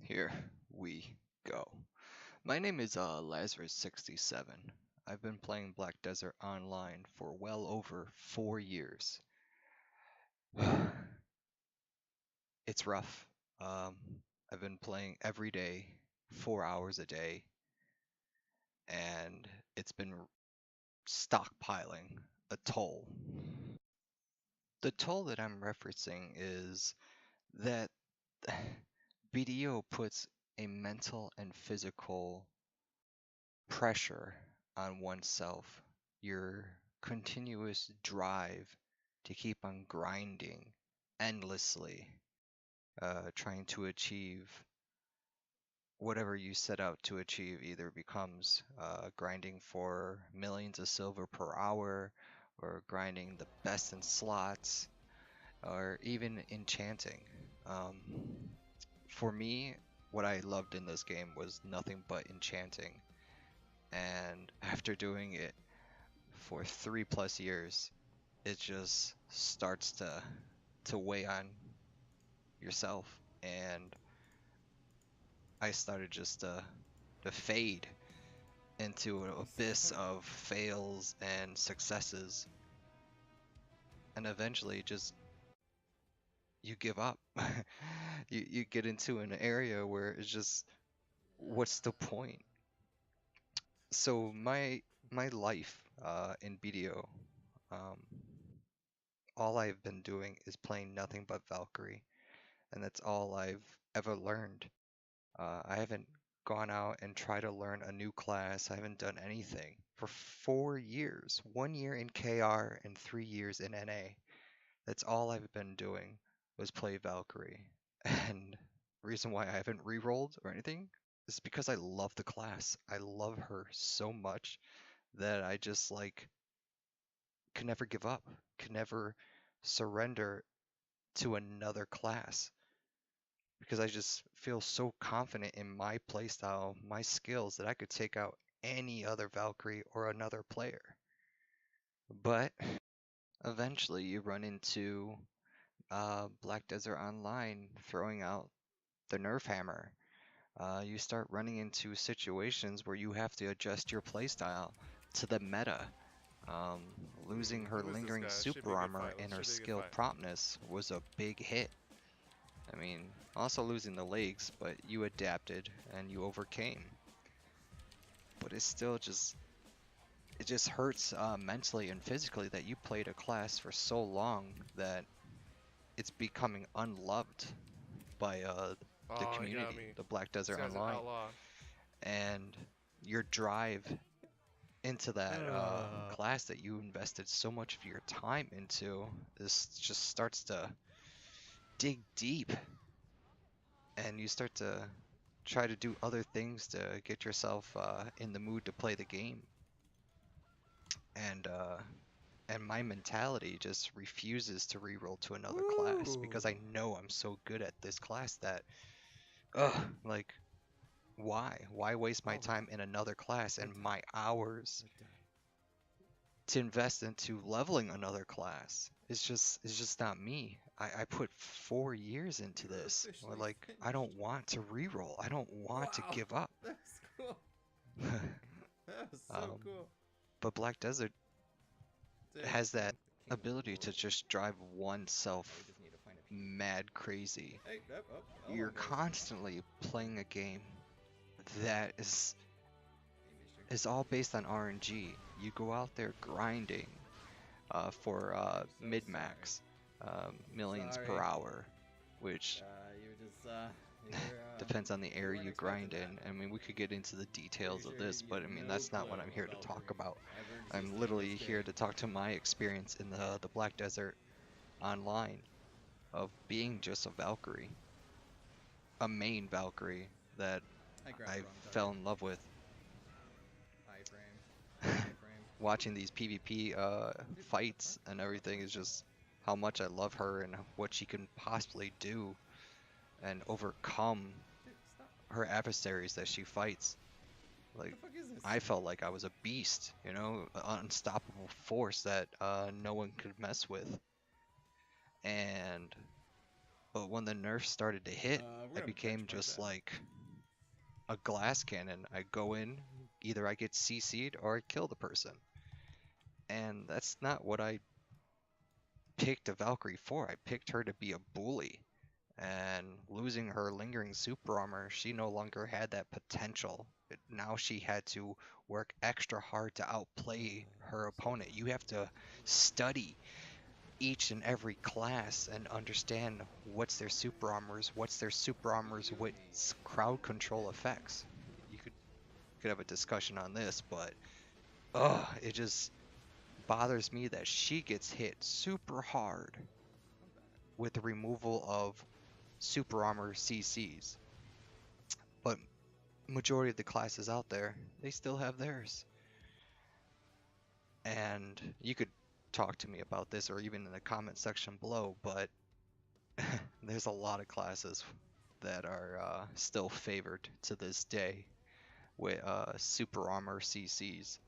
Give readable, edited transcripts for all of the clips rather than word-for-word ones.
Here we go. My name is Lazarus67. I've been playing Black Desert Online for well over 4 years. It's rough. Um, I've been playing every day, 4 hours a day, and it's been stockpiling a toll. The toll that I'm referencing is that BDO puts a mental and physical pressure on oneself, your continuous drive to keep on grinding endlessly, trying to achieve whatever you set out to achieve, either becomes grinding for millions of silver per hour, or grinding the best in slots, or even enchanting. Um, for me, what I loved in this game was nothing but enchanting. And after doing it for 3+ years, it just starts to weigh on yourself, and I started just to fade into an abyss of fails and successes, and eventually just you give up. You get into an area where it's just, what's the point? So my life in BDO, um, all I've been doing is playing nothing but Valkyrie, and that's all I've ever learned. I haven't gone out and tried to learn a new class. I haven't done anything for 4 years. 1 year in KR and 3 years in NA. That's all I've been doing was play Valkyrie. And the reason why I haven't re-rolled or anything is because I love the class. I love her so much that I just like could never give up, could never surrender to another class, because I just feel so confident in my playstyle, my skills, that I could take out any other Valkyrie or another player. But eventually you run into Black Desert Online throwing out the nerf hammer. You start running into situations where you have to adjust your playstyle to the meta. Um, Losing her lingering super armor and her skill promptness was a big hit. I mean, also losing the legs, but you adapted and you overcame. But it's still just, it just hurts mentally and physically that you played a class for so long that it's becoming unloved by the community, the Black Desert Online, and your drive into that class that you invested so much of your time into, this just starts to dig deep, and you start to try to do other things to get yourself in the mood to play the game. And my mentality just refuses to reroll to another class, because I know I'm so good at this class that, like, why waste my time in another class and my hours to invest into leveling another class? It's just not me. I put 4 years into this. Or like, I don't want to reroll. I don't want to give up. That's cool. That was so cool. But Black Desert has that ability to just drive oneself mad crazy. You're constantly playing a game that is all based on RNG. You go out there grinding for mid-max, millions per hour, which depends on the area you grind in. I mean, we could get into the details of this, but I mean, that's not what I'm here to talk about. I'm literally here to talk to my experience in the Black Desert Online of being just a Valkyrie, a main Valkyrie that I fell in love with. Watching these PvP fights and everything is just how much I love her and what she can possibly do and overcome her adversaries that she fights. Like, I felt like I was a beast, you know, an unstoppable force that no one could mess with. And But when the nerfs started to hit, We're I gonna became benchmark just that. like a glass cannon. I go in, either I get CC'd or I kill the person. And that's not what I picked a Valkyrie for. I picked her to be a bully. And losing her lingering super armor, she no longer had that potential. Now she had to work extra hard to outplay her So opponent. You have to study each and every class and understand what's their super armors, what crowd control effects. You could have a discussion on this, but it just bothers me that she gets hit super hard I'm back. with the removal of super armor CCs. But majority of the classes out there, they still have theirs. And you could talk to me about this or even in the comment section below, but there's a lot of classes that are still favored to this day with super armor CCs.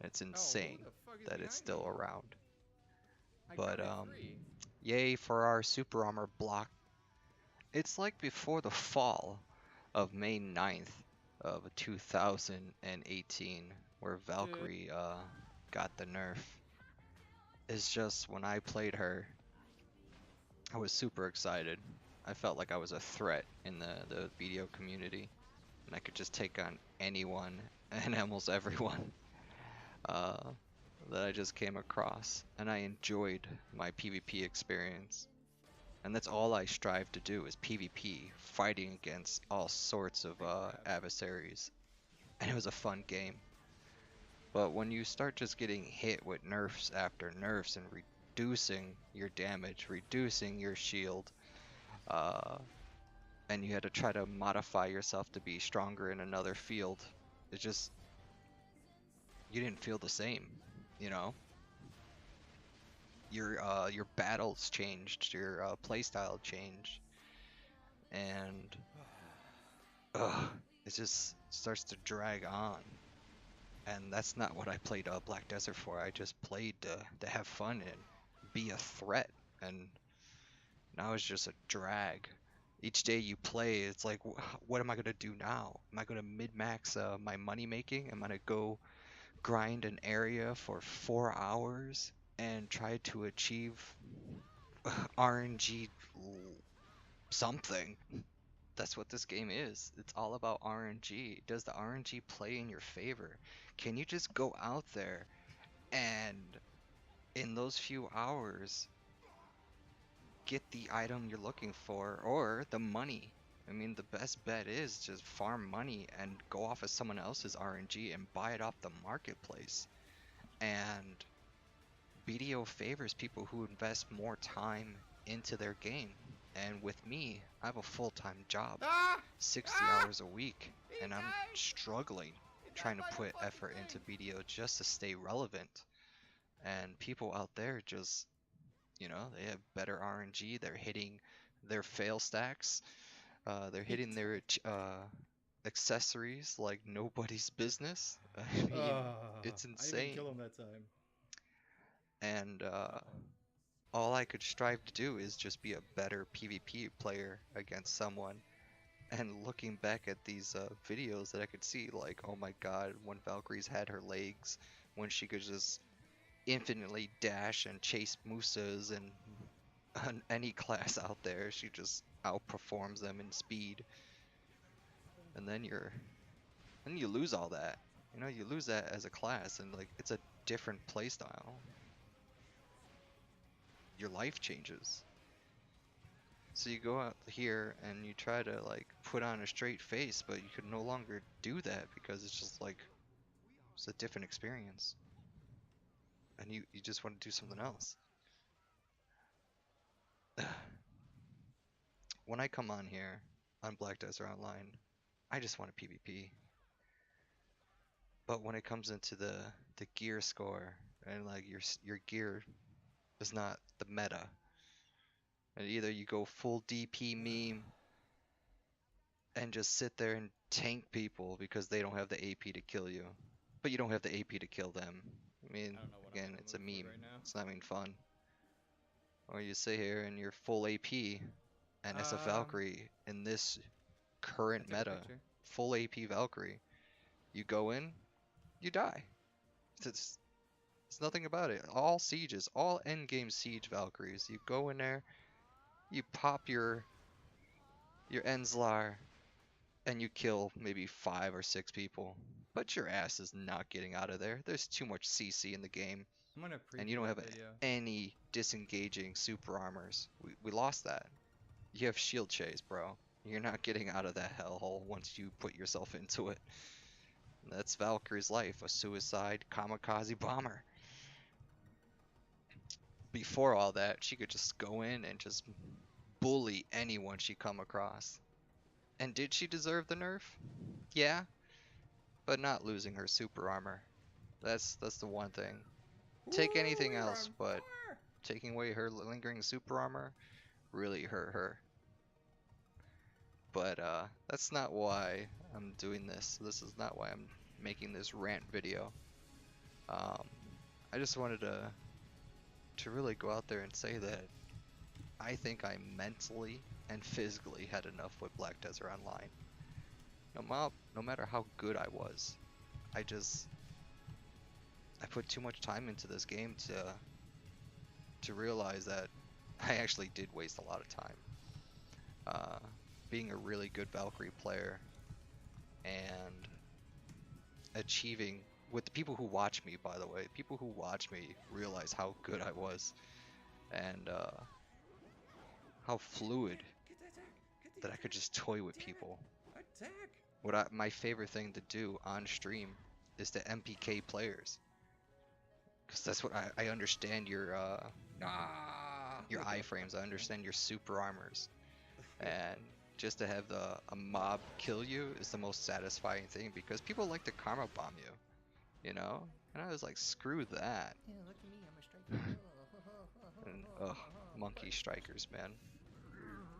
It's Oh, who insane the fuck is that it's behind me? still around. I But counted three. yay for our super armor block. It's like before the fall of May 9th of 2018 where Dude. Valkyrie got the nerf. It's just when I played her, I was super excited. I felt like I was a threat in the BDO community, and I could just take on anyone and almost everyone uh, that I just came across, and I enjoyed my PvP experience. And that's all I strive to do is PvP, fighting against all sorts of I grab. adversaries, and it was a fun game. But when you start just getting hit with nerfs after nerfs and reducing your damage, reducing your shield, uh, and you had to try to modify yourself to be stronger in another field, it just you didn't feel the same, you know. Your battles changed, your playstyle changed, and ugh, it just starts to drag on. And that's not what I played Black Desert for. I just played to have fun and be a threat, and now it's just a drag. Each day you play, it's like, what am I gonna do now? Am I gonna min-max my money making? Am I gonna go grind an area for 4 hours and try to achieve RNG something? That's what this game is. It's all about RNG. Does the RNG play in your favor? Can you just go out there and in those few hours get the item you're looking for or the money? I mean, the best bet is just farm money and go off of someone else's RNG and buy it off the marketplace. And BDO favors people who invest more time into their game. And with me, I have a full-time job, Ah! 60 Ah! hours a week, He and I'm died! struggling He died trying to by the put fucking effort into thing! BDO just to stay relevant. And people out there just, they have better RNG, they're hitting their fail stacks, they're He hitting their died. accessories like nobody's business. I mean, it's I didn't even insane. kill him that time. And Uh-oh. all I could strive to do is just be a better PvP player against someone. And looking back at these videos that I could see, like, oh my god, when Valkyrie's had her legs, when she could just infinitely dash and chase Musas and on any class out there, she just outperforms them in speed. And then you lose all that. You lose that as a class, and like it's a different playstyle. Your life changes. So you go out here and you try to like put on a straight face, but you can no longer do that because it's just like it's a different experience. And you just want to do something else. When I come on here on Black Desert Online, I just want a PvP. But when it comes into the gear score and like your gear is not the meta, and either you go full DP meme and just sit there and tank people because they don't have the AP to kill you, but you don't have the AP to kill them. I mean, I don't know what I'm again, gonna it's a move for meme. right now. It's not even fun. Or you sit here and you're full AP And as a Valkyrie in this I current took a meta, picture. full AP Valkyrie, you go in, you die. It's, it's nothing about it. All sieges, all endgame siege Valkyries, you go in there, you pop your Enslar, and you kill maybe 5 or 6 people. But your ass is not getting out of there. There's too much CC in the game, I'm gonna and you preview don't that have video. any disengaging super armors. We lost that. You have shield chase, bro. You're not getting out of that hellhole once you put yourself into it. That's Valkyrie's life, a suicide kamikaze bomber. Before all that, she could just go in and just bully anyone she come across. And did she deserve the nerf? Yeah, but not losing her super armor. That's the one thing. Take Ooh, anything we're else, on but fire! taking away her lingering super armor really hurt her. But that's not why I'm doing this. This is not why I'm making this rant video. Um, I just wanted to really go out there and say that I think I mentally and physically had enough with Black Desert Online. No matter how good I was, I put too much time into this game to realize that I actually did waste a lot of time. Uh, Being a really good Valkyrie player and achieving with the people who watch me, by the way, people who watch me realize how good I was and how fluid Get the attack! Get the that I attack! could just toy with Damn people. it! Attack! My favorite thing to do on stream is to MPK players, because that's what I understand Ah! your iframes. I understand your super armors, and just to have a mob kill you is the most satisfying thing because people like to karma bomb you, you know. And I was like, screw that. Yeah, look at me, I'm a striker. And ugh, monkey strikers, man.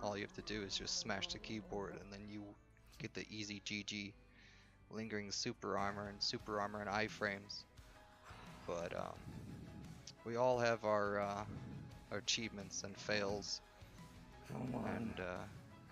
All you have to do is just smash the keyboard, and then you get the easy GG, lingering super armor and iframes. But we all have our achievements and fails, Come on, and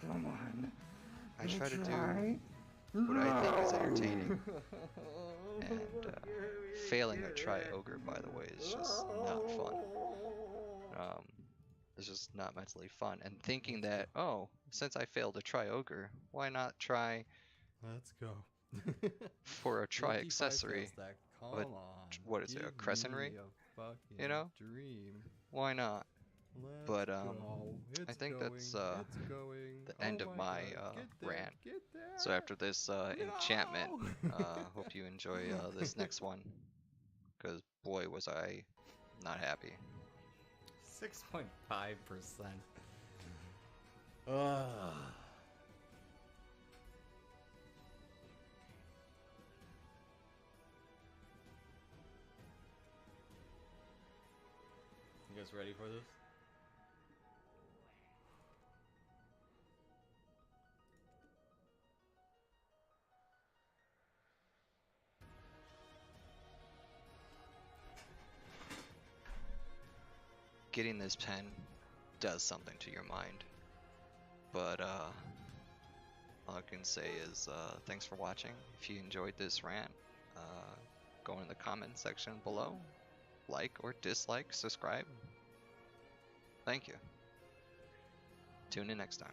come on. I try to do what I think is entertaining. And failing a try ogre, by the way, is just not fun. Um, it's just not mentally fun. And thinking that, oh, since I failed a try ogre, why not try Let's go. for a try 55 fail accessory? stack. Come But on. what is it, a Give crescent me ray? a You fucking know, dream. why not? Let's But go. I It's think going. that's It's going. the Oh end of my my god. Get there. rant. Get So there. after this enchantment, No! hope you enjoy this next one, because boy was I not happy. 6.5%. Ugh. You guys ready for this? Getting this pen does something to your mind, but all I can say is thanks for watching. If you enjoyed this rant, go in the comment section below, like or dislike, subscribe. Thank you. Tune in next time.